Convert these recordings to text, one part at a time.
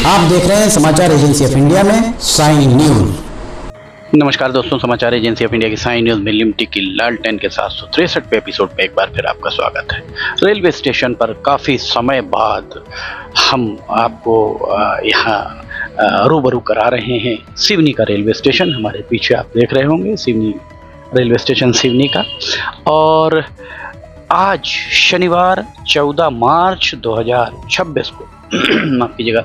आप देख रहे हैं समाचार एजेंसी ऑफ इंडिया में साइन न्यूज। नमस्कार दोस्तों, समाचार एजेंसी ऑफ इंडिया की साइन न्यूज में लिमटी की लालटेन के 763वें एपिसोड में एक बार फिर आपका स्वागत है। रेलवे स्टेशन पर काफ़ी समय बाद हम आपको यहाँ रूबरू करा रहे हैं सिवनी का रेलवे स्टेशन। हमारे पीछे आप देख रहे होंगे सिवनी रेलवे स्टेशन सिवनी का। और आज शनिवार 14 मार्च 2026 को माफ कीजिएगा,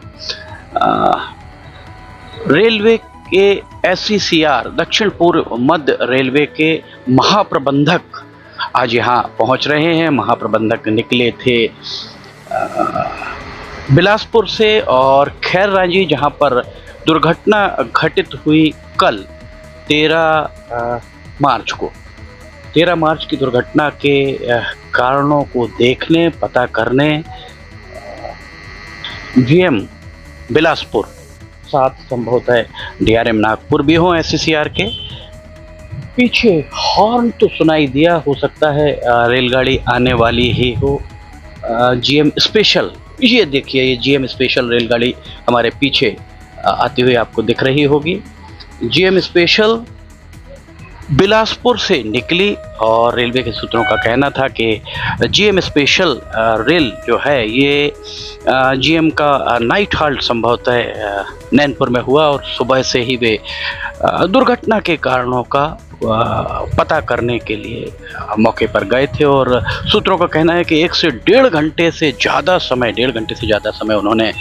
रेलवे के SCCR दक्षिण पूर्व मध्य रेलवे के महाप्रबंधक आज यहाँ पहुँच रहे हैं। महाप्रबंधक निकले थे बिलासपुर से और खैर रांझी, जहाँ पर दुर्घटना घटित हुई कल 13 मार्च की दुर्घटना के कारणों को देखने, पता करने GM बिलासपुर, साथ संभवतः DRM नागपुर भी हो। SCCR के पीछे हॉर्न तो सुनाई दिया, हो सकता है रेलगाड़ी आने वाली ही हो। GM स्पेशल, ये देखिए, ये GM स्पेशल रेलगाड़ी हमारे पीछे आती हुई आपको दिख रही होगी। GM स्पेशल बिलासपुर से निकली और रेलवे के सूत्रों का कहना था कि GM स्पेशल रेल जो है ये GM का नाइट हाल्ट संभवतः नैनपुर में हुआ और सुबह से ही वे दुर्घटना के कारणों का पता करने के लिए मौके पर गए थे। और सूत्रों का कहना है कि 1 से 1.5 घंटे से ज़्यादा समय उन्होंने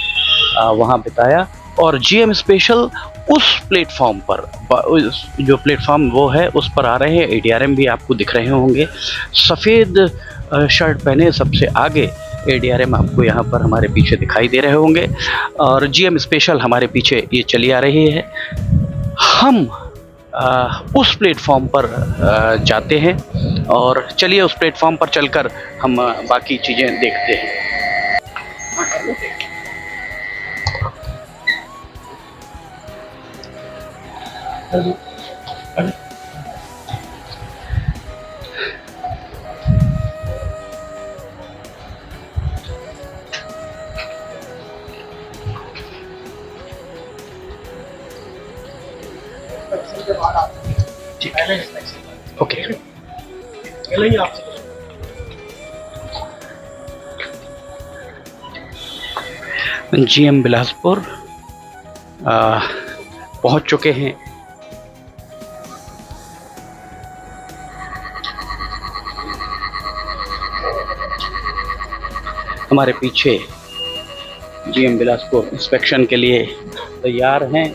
वहाँ बिताया। और GM स्पेशल उस प्लेटफॉर्म पर, जो प्लेटफॉर्म वो है उस पर आ रहे हैं। ADRM भी आपको दिख रहे होंगे, सफ़ेद शर्ट पहने सबसे आगे ADRM आपको यहाँ पर हमारे पीछे दिखाई दे रहे होंगे। और GM स्पेशल हमारे पीछे ये चली आ रही है। हम उस प्लेटफॉर्म पर जाते हैं और चलिए उस प्लेटफॉर्म पर चलकर हम बाकी चीज़ें देखते हैं। ओके, GM बिलासपुर पहुंच चुके हैं। हमारे पीछे GM बिलासपुर इंस्पेक्शन के लिए तैयार हैं,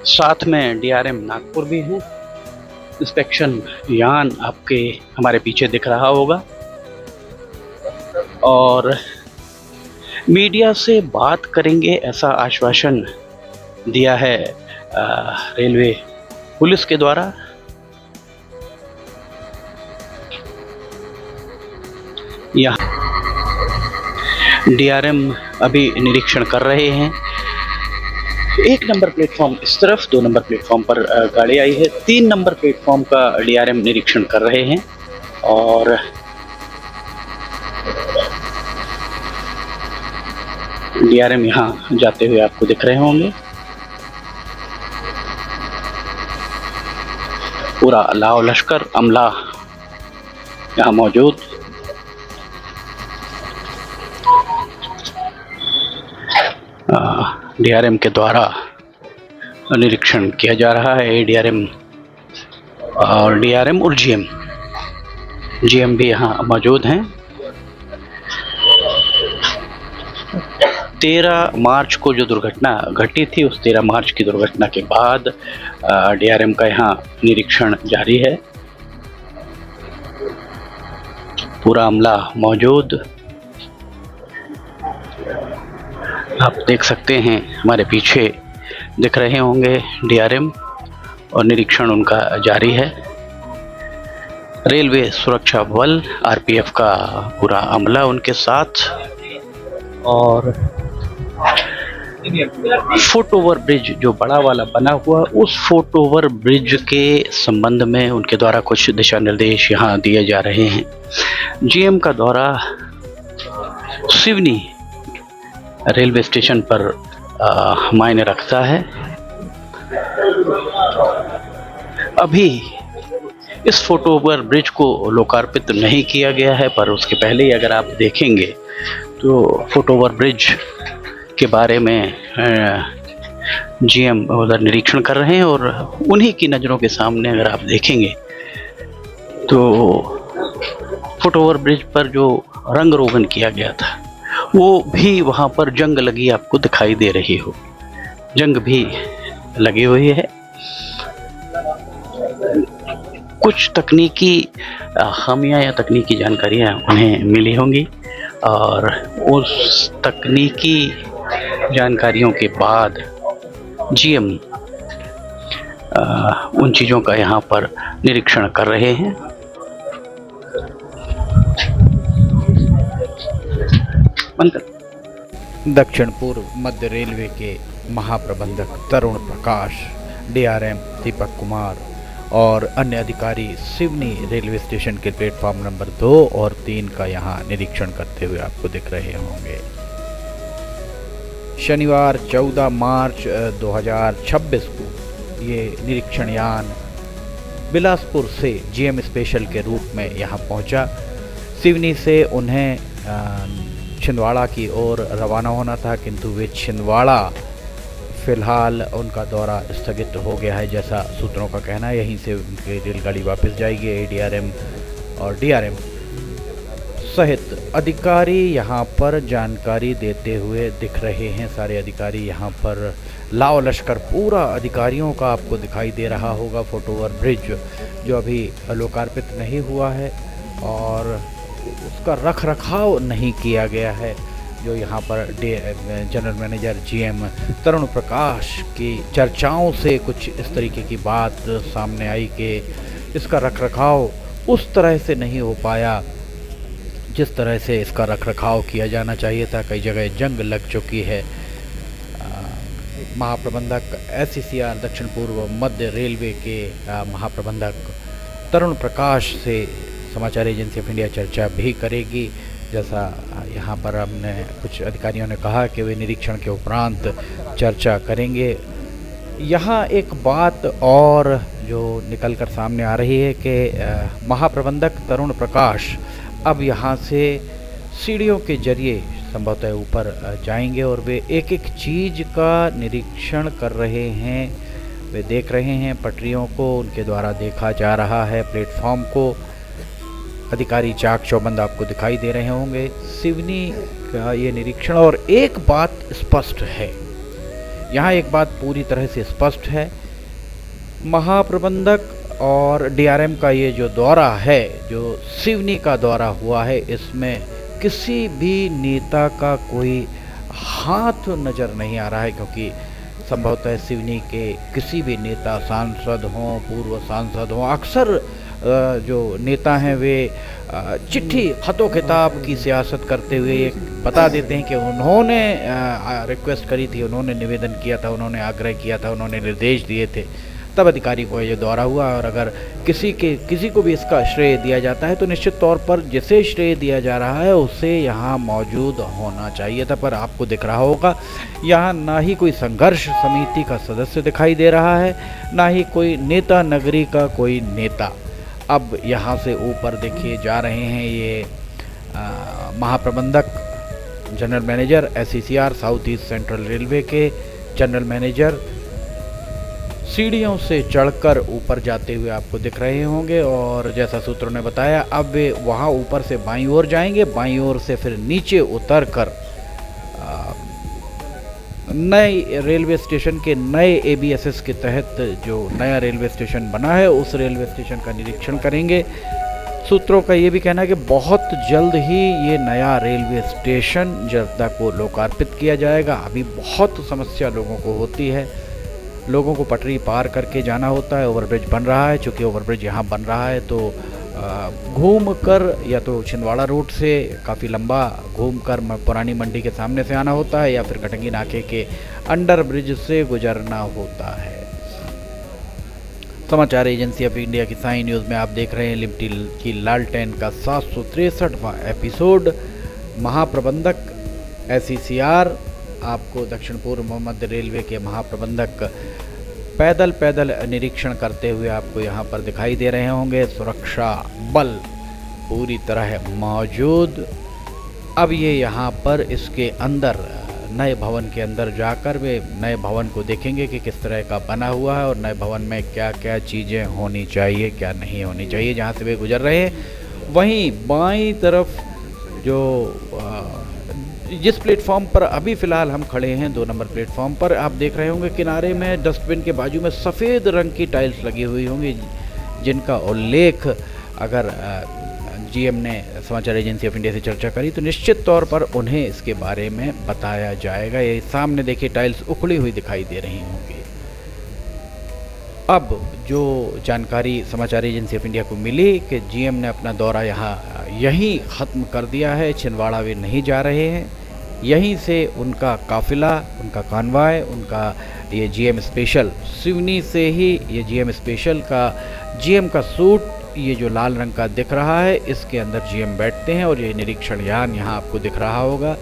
साथ में DRM नागपुर भी हैं। इंस्पेक्शन यान आपके हमारे पीछे दिख रहा होगा। और मीडिया से बात करेंगे ऐसा आश्वासन दिया है रेलवे पुलिस के द्वारा। यहाँ DRM अभी निरीक्षण कर रहे हैं। 1 नंबर प्लेटफॉर्म इस तरफ, 2 नंबर प्लेटफॉर्म पर गाड़ी आई है। 3 नंबर प्लेटफॉर्म का DRM निरीक्षण कर रहे हैं। और DRM यहाँ जाते हुए आपको दिख रहे होंगे। पूरा लाव लश्कर अमला यहाँ मौजूद। DRM के द्वारा निरीक्षण किया जा रहा है। ADRM और DRM और GM भी यहाँ मौजूद हैं। 13 मार्च को जो दुर्घटना घटी थी, उस 13 मार्च की दुर्घटना के बाद DRM का यहाँ निरीक्षण जारी है। पूरा अमला मौजूद, आप देख सकते हैं हमारे पीछे दिख रहे होंगे DRM, और निरीक्षण उनका जारी है। रेलवे सुरक्षा बल RPF का पूरा अमला उनके साथ। और फुट ओवर ब्रिज जो बड़ा वाला बना हुआ, उस फुट ओवर ब्रिज के संबंध में उनके द्वारा कुछ दिशा निर्देश यहाँ दिए जा रहे हैं। GM का दौरा सिवनी रेलवे स्टेशन पर मायने रखता है। अभी इस फोटो ओवर ब्रिज को लोकार्पित नहीं किया गया है, पर उसके पहले ही अगर आप देखेंगे तो फुट ओवर ब्रिज के बारे में जीएम उधर निरीक्षण कर रहे हैं, और उन्हीं की नज़रों के सामने अगर आप देखेंगे तो फुट ओवर ब्रिज पर जो रंग रोगन किया गया था वो भी वहाँ पर जंग लगी आपको दिखाई दे रही हो, जंग भी लगी हुई है। कुछ तकनीकी खामियां या तकनीकी जानकारियां उन्हें मिली होंगी, और उस तकनीकी जानकारियों के बाद जीएम उन चीज़ों का यहाँ पर निरीक्षण कर रहे हैं। दक्षिण पूर्व मध्य रेलवे के महाप्रबंधक तरुण प्रकाश, डीआरएम दीपक कुमार और अन्य अधिकारी सिवनी रेलवे स्टेशन के प्लेटफॉर्म नंबर 2 और 3 का यहाँ निरीक्षण करते हुए आपको दिख रहे होंगे। शनिवार 14 मार्च 2026 को ये निरीक्षण यान बिलासपुर से जीएम स्पेशल के रूप में यहाँ पहुँचा। सिवनी से उन्हें छिंदवाड़ा की ओर रवाना होना था, किंतु वे छिंदवाड़ा फ़िलहाल उनका दौरा स्थगित हो गया है, जैसा सूत्रों का कहना है। यहीं से उनकी रेलगाड़ी वापस जाएगी। एडीआरएम और डीआरएम सहित अधिकारी यहाँ पर जानकारी देते हुए दिख रहे हैं। सारे अधिकारी यहाँ पर लाव लश्कर पूरा अधिकारियों का आपको दिखाई दे रहा होगा। फुट ओवर ब्रिज जो अभी लोकार्पित नहीं हुआ है और उसका रख रखाव नहीं किया गया है, जो यहाँ पर जनरल मैनेजर जीएम तरुण प्रकाश की चर्चाओं से कुछ इस तरीके की बात सामने आई कि इसका रखरखाव उस तरह से नहीं हो पाया जिस तरह से इसका रखरखाव किया जाना चाहिए था। कई जगह जंग लग चुकी है। महाप्रबंधक एससीसीआर दक्षिण पूर्व मध्य रेलवे के महाप्रबंधक तरुण प्रकाश से समाचार एजेंसी ऑफ इंडिया चर्चा भी करेगी। जैसा यहाँ पर हमने कुछ अधिकारियों ने कहा कि वे निरीक्षण के उपरांत चर्चा करेंगे। यहाँ एक बात और जो निकल कर सामने आ रही है कि महाप्रबंधक तरुण प्रकाश अब यहाँ से सीढ़ियों के जरिए संभवतः ऊपर जाएंगे और वे एक एक चीज़ का निरीक्षण कर रहे हैं। वे देख रहे हैं पटरियों को, उनके द्वारा देखा जा रहा है प्लेटफॉर्म को। अधिकारी चाक चौबंद आपको दिखाई दे रहे होंगे। सिवनी का ये निरीक्षण, और एक बात स्पष्ट है, यहाँ एक बात पूरी तरह से स्पष्ट है। महाप्रबंधक और डीआरएम का ये जो दौरा है, जो सिवनी का दौरा हुआ है, इसमें किसी भी नेता का कोई हाथ नज़र नहीं आ रहा है, क्योंकि संभवतः सिवनी के किसी भी नेता, सांसद हों, पूर्व सांसद हों, अक्सर जो नेता हैं वे चिट्ठी खतों खिताब की सियासत करते हुए ये बता देते हैं कि उन्होंने रिक्वेस्ट करी थी, उन्होंने निवेदन किया था, उन्होंने आग्रह किया था, उन्होंने निर्देश दिए थे, तब अधिकारी को ये दौरा हुआ। और अगर किसी को भी इसका श्रेय दिया जाता है तो निश्चित तौर पर जिसे श्रेय दिया जा रहा है उसे यहाँ मौजूद होना चाहिए था। पर आपको दिख रहा होगा यहाँ ना ही कोई संघर्ष समिति का सदस्य दिखाई दे रहा है, ना ही कोई नेता नगरी का कोई नेता। अब यहाँ से ऊपर देखिए जा रहे हैं ये महाप्रबंधक general manager SCCR South East Central Railway के जनरल मैनेजर सीढ़ियों से चढ़कर ऊपर जाते हुए आपको दिख रहे होंगे। और जैसा सूत्रों ने बताया, अब वे वहाँ ऊपर से बाईं ओर जाएंगे, बाईं ओर से फिर नीचे उतरकर नए रेलवे स्टेशन के नए एबीएसएस के तहत जो नया रेलवे स्टेशन बना है उस रेलवे स्टेशन का निरीक्षण करेंगे। सूत्रों का ये भी कहना है कि बहुत जल्द ही ये नया रेलवे स्टेशन जनता को लोकार्पित किया जाएगा। अभी बहुत समस्या लोगों को होती है, लोगों को पटरी पार करके जाना होता है। ओवरब्रिज बन रहा है, चूँकि ओवरब्रिज यहाँ बन रहा है तो घूम कर या तो छिंदवाड़ा रोड से काफ़ी लंबा घूम कर पुरानी मंडी के सामने से आना होता है, या फिर कटंगी नाके के अंडर ब्रिज से गुजरना होता है। समाचार एजेंसी ऑफ इंडिया की साई न्यूज़ में आप देख रहे हैं लिबर्टी की लालटेन का 763वां एपिसोड। महाप्रबंधक एससीसीआर आपको दक्षिण पूर्व मध्य रेलवे के महाप्रबंधक पैदल निरीक्षण करते हुए आपको यहाँ पर दिखाई दे रहे होंगे। सुरक्षा बल पूरी तरह मौजूद। अब ये यहाँ पर इसके अंदर नए भवन के अंदर जाकर वे नए भवन को देखेंगे कि किस तरह का बना हुआ है और नए भवन में क्या क्या चीज़ें होनी चाहिए, क्या नहीं होनी चाहिए। जहाँ से वे गुजर रहे हैं वहीं बाईं तरफ जो जिस प्लेटफॉर्म पर अभी फ़िलहाल हम खड़े हैं 2 नंबर प्लेटफॉर्म पर, आप देख रहे होंगे किनारे में डस्टबिन के बाजू में सफ़ेद रंग की टाइल्स लगी हुई होंगी, जिनका उल्लेख अगर जीएम ने समाचार एजेंसी ऑफ इंडिया से चर्चा करी तो निश्चित तौर पर उन्हें इसके बारे में बताया जाएगा। ये सामने देखिए टाइल्स उखड़ी हुई दिखाई दे रही होंगी। अब जो जानकारी समाचार एजेंसी ऑफ इंडिया को मिली कि जीएम ने अपना दौरा यहीं ख़त्म कर दिया है, छिंदवाड़ा वे नहीं जा रहे हैं, यहीं से उनका काफ़िला, उनका कानवाय, उनका ये जीएम स्पेशल सिवनी से ही ये जीएम स्पेशल का जीएम का सूट ये जो लाल रंग का दिख रहा है इसके अंदर जीएम बैठते हैं और ये निरीक्षण यान यहाँ आपको दिख रहा होगा।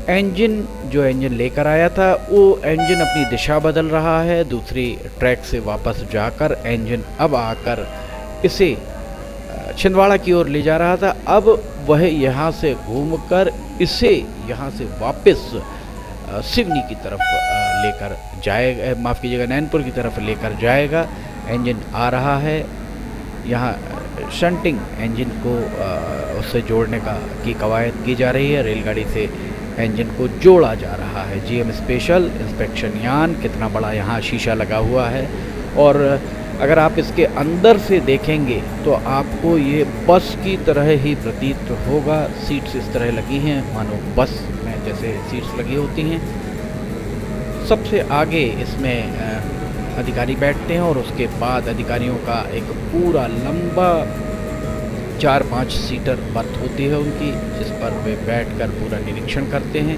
इंजन जो इंजन लेकर आया था वो इंजन अपनी दिशा बदल रहा है, दूसरी ट्रैक से वापस जाकर इंजन अब आकर इसे छिंदवाड़ा की ओर ले जा रहा था। अब वह यहाँ से घूमकर इसे यहाँ से वापस सिवनी की तरफ लेकर जाएगा, माफ़ कीजिएगा नैनपुर की तरफ लेकर जाएगा। इंजन आ रहा है, यहाँ शंटिंग इंजन को उससे जोड़ने की कवायद की जा रही है। रेलगाड़ी से इंजन को जोड़ा जा रहा है। जीएम स्पेशल इंस्पेक्शन यान, कितना बड़ा यहाँ शीशा लगा हुआ है और अगर आप इसके अंदर से देखेंगे तो आपको ये बस की तरह ही प्रतीत होगा। सीट्स इस तरह लगी हैं मानो बस में जैसे सीट्स लगी होती हैं। सबसे आगे इसमें अधिकारी बैठते हैं और उसके बाद अधिकारियों का एक पूरा लंबा 4-5 सीटर बर्थ होती है उनकी, जिस पर वे बैठकर पूरा निरीक्षण करते हैं।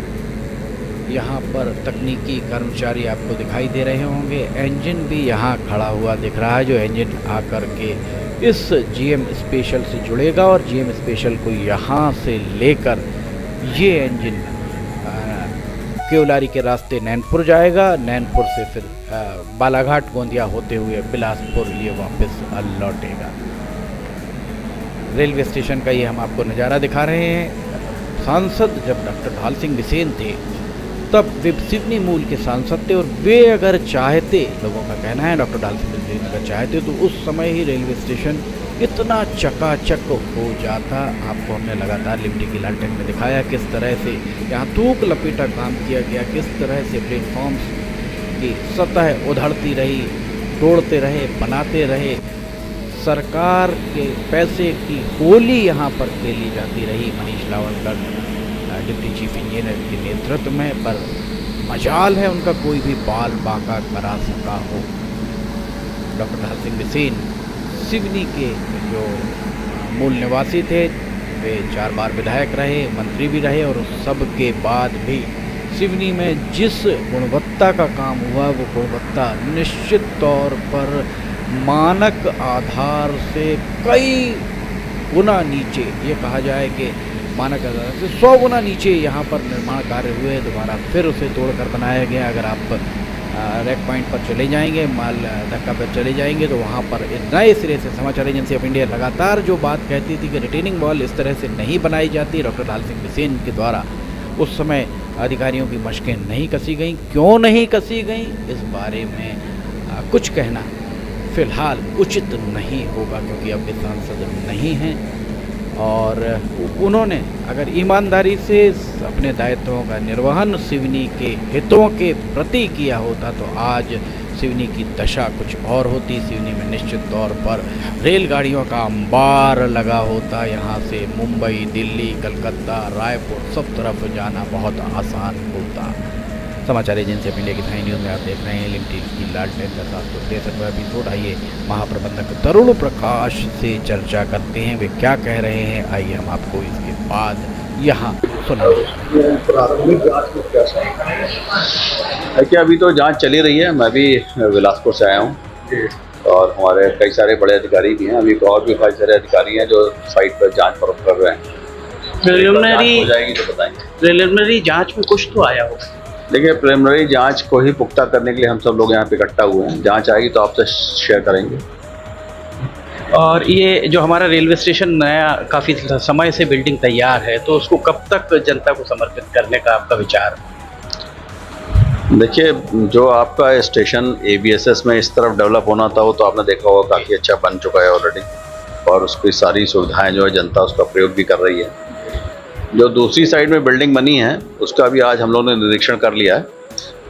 यहाँ पर तकनीकी कर्मचारी आपको दिखाई दे रहे होंगे। इंजन भी यहाँ खड़ा हुआ दिख रहा है, जो इंजन आकर के इस जीएम स्पेशल से जुड़ेगा और जीएम स्पेशल को यहाँ से लेकर ये इंजन केवलारी के रास्ते नैनपुर जाएगा। नैनपुर से फिर बालाघाट गोंदिया होते हुए बिलासपुर ये वापस लौटेगा। रेलवे स्टेशन का ये हम आपको नज़ारा दिखा रहे हैं। सांसद जब डॉक्टर ढाल सिंह बिसेन थे तब वे सिवनी मूल के सांसद थे और वे अगर चाहते, लोगों का कहना है डॉक्टर ढाल सिंह बिसेन अगर चाहते तो उस समय ही रेलवे स्टेशन इतना चकाचक हो जाता। आपको हमने लगातार लिमटी की लालटेन में दिखाया किस तरह से यहाँ थूक लपेटा काम किया गया, किस तरह से प्लेटफॉर्म्स की सतह उधड़ती रही, तोड़ते रहे, बनाते रहे। सरकार के पैसे की होली यहाँ पर खेली जाती रही मनीष लावलकर डिप्टी चीफ इंजीनियर के नेतृत्व में, पर मजाल है उनका कोई भी बाल बांका करा सका हो। डॉक्टर ढाल सिंह बिसेन सिवनी के जो मूल निवासी थे, वे 4 बार विधायक रहे, मंत्री भी रहे और उस सब के बाद भी सिवनी में जिस गुणवत्ता का काम हुआ वो गुणवत्ता निश्चित तौर पर मानक आधार से कई गुना नीचे, ये कहा जाए कि मानक आधार से 100 गुना नीचे यहाँ पर निर्माण कार्य हुए। दोबारा फिर उसे तोड़कर बनाया गया। अगर आप रेक पॉइंट पर चले जाएंगे, माल धक्का पर चले जाएंगे तो वहाँ पर नए सिरे से समाचार एजेंसी ऑफ इंडिया लगातार जो बात कहती थी कि रिटेनिंग वॉल इस तरह से नहीं बनाई जाती, डॉक्टर ढाल सिंह बिसेन के द्वारा उस समय अधिकारियों की मशकें नहीं कसी गई। क्यों नहीं कसी गई इस बारे में कुछ कहना फ़िलहाल उचित नहीं होगा, क्योंकि अब वे सांसद नहीं हैं और उन्होंने अगर ईमानदारी से अपने दायित्वों का निर्वहन सिवनी के हितों के प्रति किया होता तो आज सिवनी की दशा कुछ और होती। सिवनी में निश्चित तौर पर रेलगाड़ियों का अंबार लगा होता। यहाँ से मुंबई, दिल्ली, कलकत्ता, रायपुर सब तरफ जाना बहुत आसान होता। समाचार एजेंसी ऑफ इंडिया की साइन न्यूज़ में आप देख रहे हैं लिमटी की लालटेन का 763वां एपिसोड। आइए महाप्रबंधक तरुण प्रकाश से चर्चा करते हैं, वे क्या कह रहे हैं। आइए हम आपको इसके बाद यहाँ सुनाएं। प्राथमिक जांच में क्या देखिए, अभी तो जांच चली रही है। मैं भी बिलासपुर से आया हूँ और हमारे कई सारे बड़े अधिकारी भी हैं। अभी और भी कई सारे अधिकारी हैं जो साइट पर जांच परख कर रहे हैं। प्रिलिमिनरी हो जाएगी तो बताएंगे। प्रिलिमिनरी जांच में कुछ तो आया होगा। देखिए, प्रिलिमिनरी जांच को ही पुख्ता करने के लिए हम सब लोग यहाँ पे इकट्ठा हुए हैं। जांच आएगी तो आपसे शेयर करेंगे। और ये जो हमारा रेलवे स्टेशन नया काफ़ी समय से बिल्डिंग तैयार है, तो उसको कब तक जनता को समर्पित करने का आपका विचार? देखिए, जो आपका स्टेशन ABSS में इस तरफ डेवलप होना था वो तो आपने देखा होगा काफ़ी अच्छा बन चुका है ऑलरेडी, और उसकी सारी सुविधाएं जो है जनता उसका प्रयोग भी कर रही है। जो दूसरी साइड में बिल्डिंग बनी है उसका भी आज हम लोगों ने निरीक्षण कर लिया है।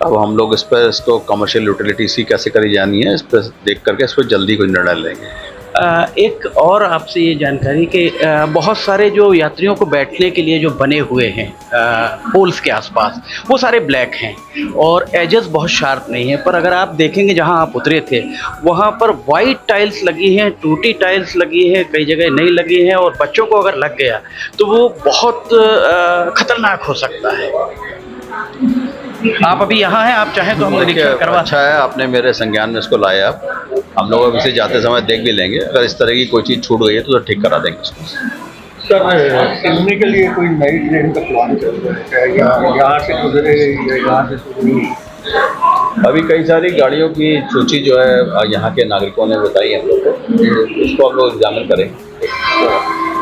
अब हम लोग इस पर इसको कमर्शियल यूटिलिटी सी कैसे करी जानी है, इस पर देख करके इस पर जल्दी कोई निर्णय लेंगे। एक और आपसे ये जानकारी कि बहुत सारे जो यात्रियों को बैठने के लिए जो बने हुए हैं पोल्स के आसपास, वो सारे ब्लैक हैं और एजेस बहुत शार्प नहीं है। पर अगर आप देखेंगे जहां आप उतरे थे वहां पर वाइट टाइल्स लगी हैं, टूटी टाइल्स लगी है, कई जगह नहीं लगी हैं, और बच्चों को अगर लग गया तो वो बहुत खतरनाक हो सकता है। आप अभी यहाँ हैं, आप चाहें तो हम निरीक्षण करवा। अच्छा है, आपने मेरे संज्ञान में इसको लाया। हम लोग अब इसे जाते समय देख भी लेंगे, अगर इस तरह की कोई चीज़ छूट गई है तो ठीक करा देंगे उसको। सर, सिवनी के लिए कोई नई ट्रेन का प्लान चल रहा है या यहाँ से गुजरे या यहाँ से सिवनी? अभी कई सारी गाड़ियों की सूची जो है यहाँ के नागरिकों ने बताई हम लोग को, उसको हम लोग एग्जामिन करेंगे।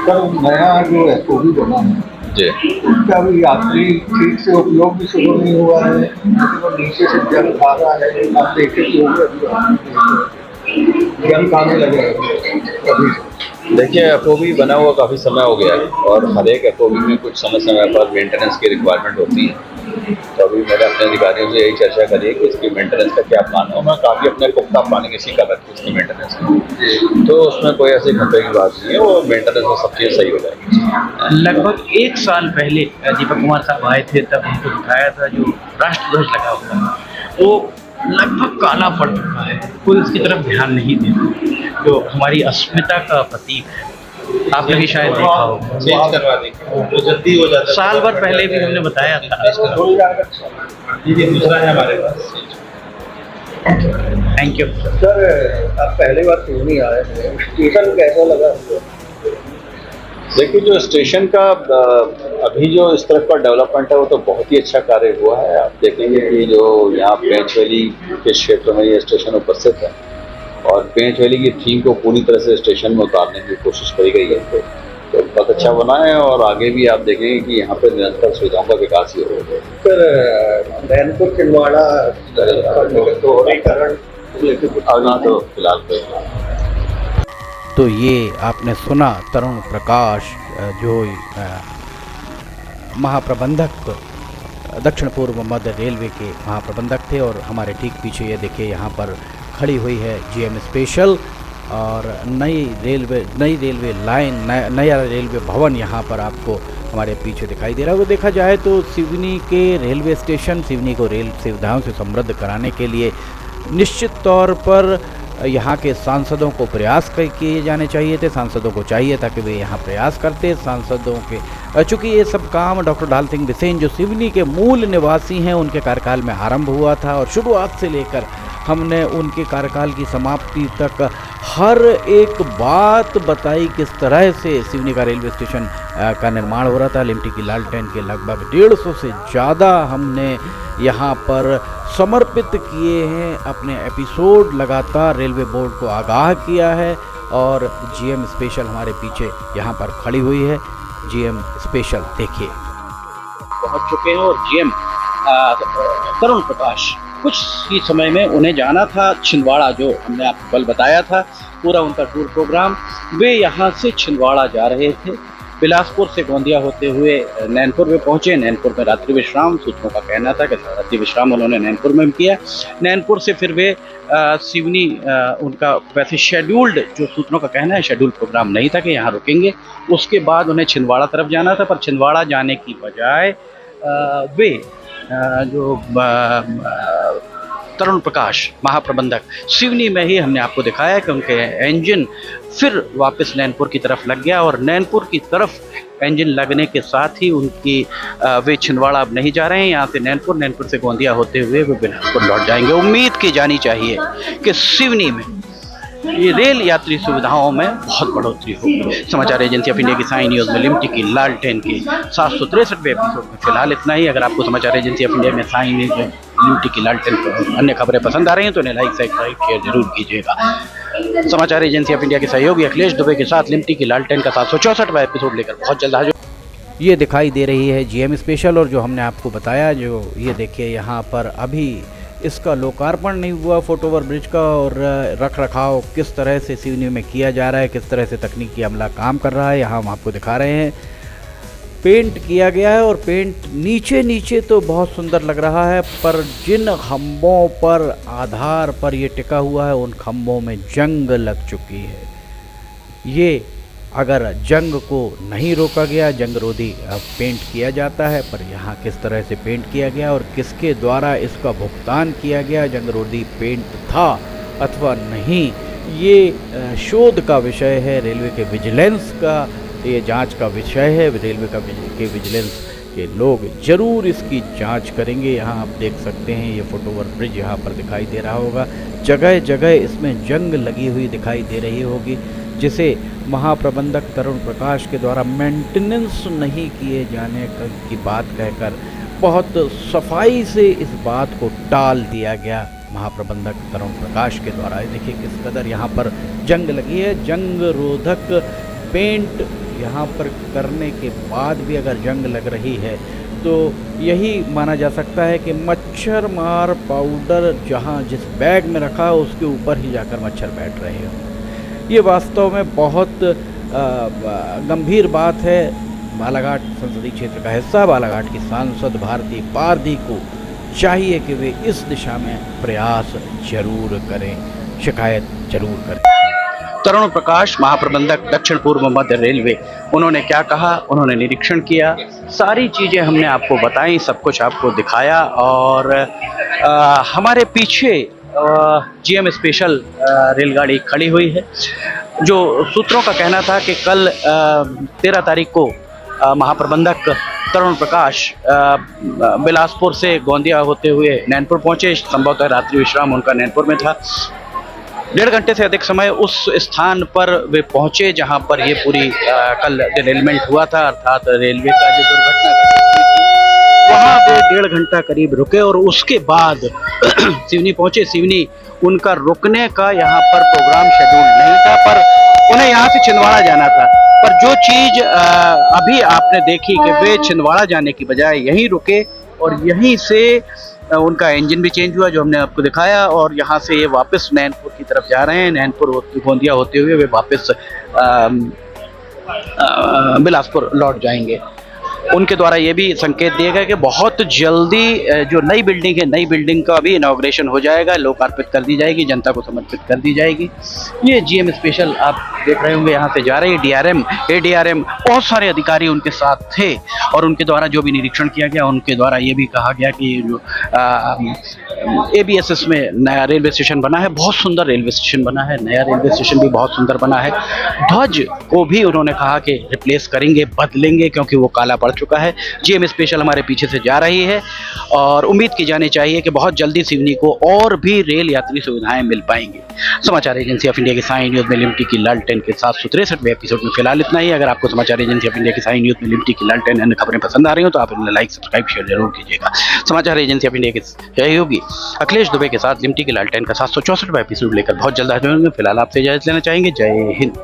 सर, नया जो SOV बना है जी, उसका भी यात्री ठीक से उपयोग भी शुरू नहीं हुआ है, लेकिन वो नीचे से जल खा रहा है। आप देखे जल खाने लगे अभी। देखिए, FOV बना हुआ काफ़ी समय हो गया है और हर एक FOV में कुछ समय समय पर मेंटेनेंस की रिक्वायरमेंट होती है। तो अभी मैंने अपने अधिकारियों से यही चर्चा करी है कि इसकी मेंटेनेंस का क्या प्लान है, और मैं काफ़ी अपने पुख्ता प्लानिंग इसी कर रखी है इसकी मेंटेनेंस की। तो उसमें कोई ऐसी खतरे की बात नहीं है, वो मेंटेनेंस में सब चीज़ सही हो जाएगी। लगभग 1 साल पहले दीपक कुमार साहब आए थे, तब उनको दिखाया था जो राष्ट्रध्वज लगा हुआ है, वो लगभग काला पड़ चुका है, कोई उसकी तरफ ध्यान नहीं देता, जो हमारी अस्मिता का प्रतीक है। आपने भी शायद देखा होगा। चेंज करवा देंगे तो जल्दी हो जाता है। साल भर पहले भी हमने बताया था। ये दूसरा है हमारे पास। Thank you. सर, आप पहली बार सिवनी आए हैं, स्टेशन कैसा लगा? देखिए, जो स्टेशन का अभी जो इस तरफ का डेवलपमेंट है वो तो बहुत ही अच्छा कार्य हुआ है। आप देखेंगे कि जो यहाँ पेंच वैली के क्षेत्र में ये स्टेशन उपस्थित है और पेंच वैली की थीम को पूरी तरह से स्टेशन में उतारने की कोशिश करी गई है, तो बहुत अच्छा बना है। और आगे भी आप देखेंगे कि यहाँ पर निरंतर सुविधाओं का विकास ही होगा। सर, नैनपुर छिंदवाड़ा दोहरीकरण अभी तो फिलहाल तो ये आपने सुना तरुण प्रकाश जो महाप्रबंधक दक्षिण पूर्व मध्य रेलवे के महाप्रबंधक थे, और हमारे ठीक पीछे ये देखिए यहाँ पर खड़ी हुई है GM स्पेशल और नई रेलवे लाइन, नया रेलवे भवन यहाँ पर आपको हमारे पीछे दिखाई दे रहा है। वो देखा जाए तो सिवनी के रेलवे स्टेशन सिवनी को रेल सुविधाओं से समृद्ध कराने के लिए निश्चित तौर पर यहाँ के सांसदों को प्रयास किए जाने चाहिए थे। सांसदों को चाहिए था कि वे यहाँ प्रयास करते। सांसदों के चूँकि ये सब काम डॉक्टर ढाल सिंह बिसेन जो सिवनी के मूल निवासी हैं उनके कार्यकाल में आरंभ हुआ था, और शुरुआत से लेकर हमने उनके कार्यकाल की समाप्ति तक हर एक बात बताई किस तरह से सिवनी का रेलवे स्टेशन का निर्माण हो रहा था। लिमटी की लालटेन के लगभग 150 से ज़्यादा हमने यहाँ पर समर्पित किए हैं अपने एपिसोड। लगातार रेलवे बोर्ड को आगाह किया है, और GM स्पेशल हमारे पीछे यहाँ पर खड़ी हुई है। GM स्पेशल देखिए पहुंच चुके हैं, और GM तरुण प्रकाश कुछ ही समय में उन्हें जाना था छिंदवाड़ा, जो हमने आपको कल बताया था पूरा उनका टूर प्रोग्राम। वे यहाँ से छिंदवाड़ा जा रहे थे, बिलासपुर से गोंदिया होते हुए नैनपुर में पहुँचे। नैनपुर में रात्रि विश्राम, सूत्रों का कहना था कि रात्रि विश्राम उन्होंने नैनपुर में किया। नैनपुर से फिर वे सिवनी, उनका वैसे शेड्यूल्ड, जो सूत्रों का कहना है शेड्यूल्ड प्रोग्राम नहीं था कि यहाँ रुकेंगे। उसके बाद उन्हें छिंदवाड़ा तरफ जाना था, पर छिंदवाड़ा जाने की बजाय वे जो तरुण प्रकाश महाप्रबंधक सिवनी में ही हमने आपको दिखाया कि उनके इंजन फिर वापस नैनपुर की तरफ लग गया, और नैनपुर की तरफ इंजन लगने के साथ ही उनकी वे छिंदवाड़ा अब नहीं जा रहे हैं। यहाँ से नैनपुर से गोंदिया होते हुए वे बिलासपुर लौट जाएंगे। उम्मीद की जानी चाहिए कि सिवनी में ये रेल यात्री सुविधाओं में बहुत बढ़ोतरी होगी। समाचार एजेंसी ऑफ इंडिया की साई न्यूज़ में लिमटी की लालटेन के 763वें एपिसोड में फिलहाल इतना ही। अगर आपको समाचार एजेंसी ऑफ इंडिया में साई न्यूज़ में लिमटी की लालटेन पर अन्य खबरें पसंद आ रही हैं तो इन्हें लाइक सब्सक्राइब शेयर जरूर कीजिएगा। समाचार एजेंसी ऑफ इंडिया के सहयोगी अखिलेश दुबे के साथ लिमटी की लालटेन का 764वां एपिसोड लेकर बहुत जल्द हाजिर। ये दिखाई दे रही है जीएम स्पेशल, और जो हमने आपको बताया, जो ये देखिए यहाँ पर अभी इसका लोकार्पण नहीं हुआ फुट ओवर ब्रिज का, और रख रखाव किस तरह से सिवनी में किया जा रहा है, किस तरह से तकनीकी अमला काम कर रहा है, यहाँ हम आपको दिखा रहे हैं। पेंट किया गया है और पेंट नीचे नीचे तो बहुत सुंदर लग रहा है, पर जिन खंभों पर आधार पर ये टिका हुआ है उन खंभों में जंग लग चुकी है। ये अगर जंग को नहीं रोका गया, जंग रोधी पेंट किया जाता है, पर यहाँ किस तरह से पेंट किया गया और किसके द्वारा इसका भुगतान किया गया, जंग रोधी पेंट था अथवा नहीं, ये शोध का विषय है। रेलवे के विजिलेंस का ये जांच का विषय है। रेलवे के विजिलेंस के लोग जरूर इसकी जांच करेंगे। यहाँ आप देख सकते हैं ये फुट ओवर ब्रिज यहाँ पर दिखाई दे रहा होगा, जगह जगह इसमें जंग लगी हुई दिखाई दे रही होगी, जिसे महाप्रबंधक तरुण प्रकाश के द्वारा मेंटेनेंस नहीं किए जाने की बात कहकर बहुत सफाई से इस बात को टाल दिया गया महाप्रबंधक तरुण प्रकाश के द्वारा। देखिए किस कदर यहाँ पर जंग लगी है। जंग रोधक पेंट यहाँ पर करने के बाद भी अगर जंग लग रही है तो यही माना जा सकता है कि मच्छर मार पाउडर जहाँ जिस बैग में रखा है उसके ऊपर ही जाकर मच्छर बैठ रहे हो। ये वास्तव में बहुत गंभीर बात है। बालाघाट संसदीय क्षेत्र का हिस्सा बालाघाट की सांसद भारती पारधी को चाहिए कि वे इस दिशा में प्रयास जरूर करें, शिकायत जरूर करें। तरुण प्रकाश महाप्रबंधक दक्षिण पूर्व मध्य रेलवे, उन्होंने क्या कहा, उन्होंने निरीक्षण किया, सारी चीज़ें हमने आपको बताई, सब कुछ आपको दिखाया। और हमारे पीछे जीएम स्पेशल रेलगाड़ी खड़ी हुई है। जो सूत्रों का कहना था कि कल 13 तारीख को महाप्रबंधक तरुण प्रकाश बिलासपुर से गोंदिया होते हुए नैनपुर पहुंचे। संभवतः रात्रि विश्राम उनका नैनपुर में था। 1.5 घंटे से अधिक समय उस स्थान पर वे पहुंचे जहां पर ये पूरी कल डिरेलमेंट हुआ था, अर्थात रेलवे का जो दुर्घटना घटी थी, वहां वे 1.5 घंटा करीब रुके और उसके बाद सिवनी पहुंचे। सिवनी उनका रुकने का यहाँ पर प्रोग्राम शेड्यूल नहीं था, पर उन्हें यहाँ से छिंदवाड़ा जाना था। पर जो चीज़ अभी आपने देखी कि वे छिंदवाड़ा जाने की बजाय यहीं रुके और यहीं से उनका इंजन भी चेंज हुआ, जो हमने आपको दिखाया, और यहाँ से ये वापस नैनपुर की तरफ जा रहे हैं। नैनपुर गोंदिया होते हुए वे वापस बिलासपुर लौट जाएंगे। उनके द्वारा ये भी संकेत दिया गया कि बहुत जल्दी जो नई बिल्डिंग है, नई बिल्डिंग का भी इनॉग्रेशन हो जाएगा, लोकार्पित कर दी जाएगी, जनता को समर्पित कर दी जाएगी। ये जीएम स्पेशल आप देख रहे होंगे यहाँ से जा रही है। डीआरएम, एडीआरएम, बहुत सारे अधिकारी उनके साथ थे और उनके द्वारा जो भी निरीक्षण किया गया, उनके द्वारा ये भी कहा गया कि जो ABSS में नया रेलवे स्टेशन बना है, बहुत सुंदर रेलवे स्टेशन बना है, नया रेलवे स्टेशन भी बहुत सुंदर बना है। ध्वज को भी उन्होंने कहा कि रिप्लेस करेंगे, बदलेंगे, क्योंकि वो काला पड़ चुका है। जीएम स्पेशल हमारे पीछे से जा रही है और उम्मीद की जानी चाहिए कि बहुत जल्दी सिवनी को और भी रेल यात्री सुविधाएं मिल पाएंगी। समाचार एजेंसी ऑफ इंडिया की साई न्यूज़ में लिमटी की लालटेन के 763वें एपिसोड में फिलहाल इतना ही। अगर आपको समाचार एजेंसी ऑफ इंडिया की साई न्यूज़ में लिमटी की लालटेन अन्य खबरें पसंद आ रही हो तो आप इन्हें लाइक सब्सक्राइब शेयर जरूर कीजिएगा। समाचार एजेंसी ऑफ इंडिया के सहयोगी अखिलेश दुबे के साथ लिमटी की लालटेन का 764वां एपिसोड लेकर बहुत जल्द हाजिर होंगे। फिलहाल आपसे इजाजत लेना चाहेंगे। जय हिंद।